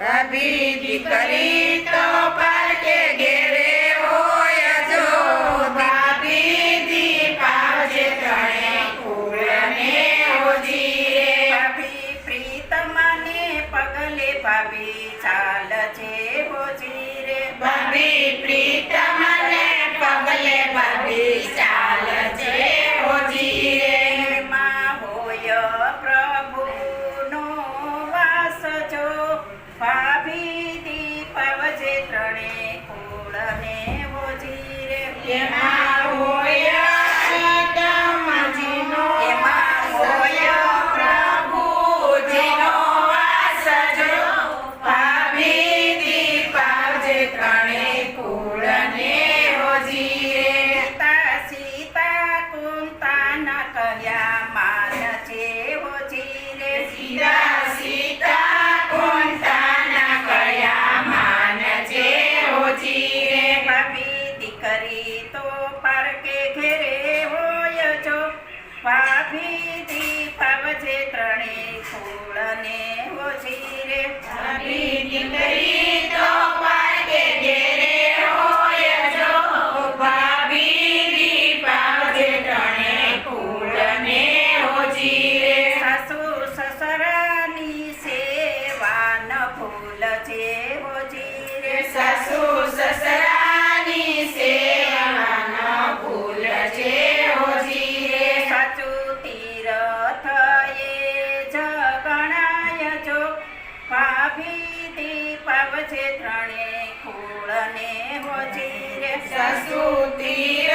ભાભી દીકરી તો પારકે ઘેરે હોય જો, ભાભી દીપાવજે ત્રણે કુળને હોજી રે. ભાભી પ્રીતમાને પગલે ભાભી ચાલજે હોજી રે. ભાભી પ્રીતમને પગલે ભાભી ચાલજે હોજી રે. એમાં હોય પ્રભુનો વાસ જો, ભાભી દીપાવજે ત્રણે કુળને હોજી રે. એમાં હોય સીતામાજીનો એમાં હોય પ્રભુજીનો વાસ જો, ભાભી દીપાવજે ત્રણે કુળને હોજી રે. સીતા સીતા કુંતાના કહ્યા માનજે હોજી રે. સીતા સીતા કોંતાના કયા માનજે હોજી રે. ભાભી દીકરી તો પારકે ઘેરે હોય જો, ભાભી દીપાવજે ત્રણે કુળને હોજી રે. ભાભી દીકરી તો પારકે ઘેરે હોય જો, ભાભી દીપાવજે ત્રણે કુળને હોજી રે. સાસુ સસરાની સેવા ન ભૂલજે હોજી રે. સાસુ સસરાની સેવા ન ભૂલજે હોજી રે. સાચું તીરથ એ જ ગણાય જો, ભાભી દીપાવજે ત્રણે કુળને હોજી રે. સાસુ તીર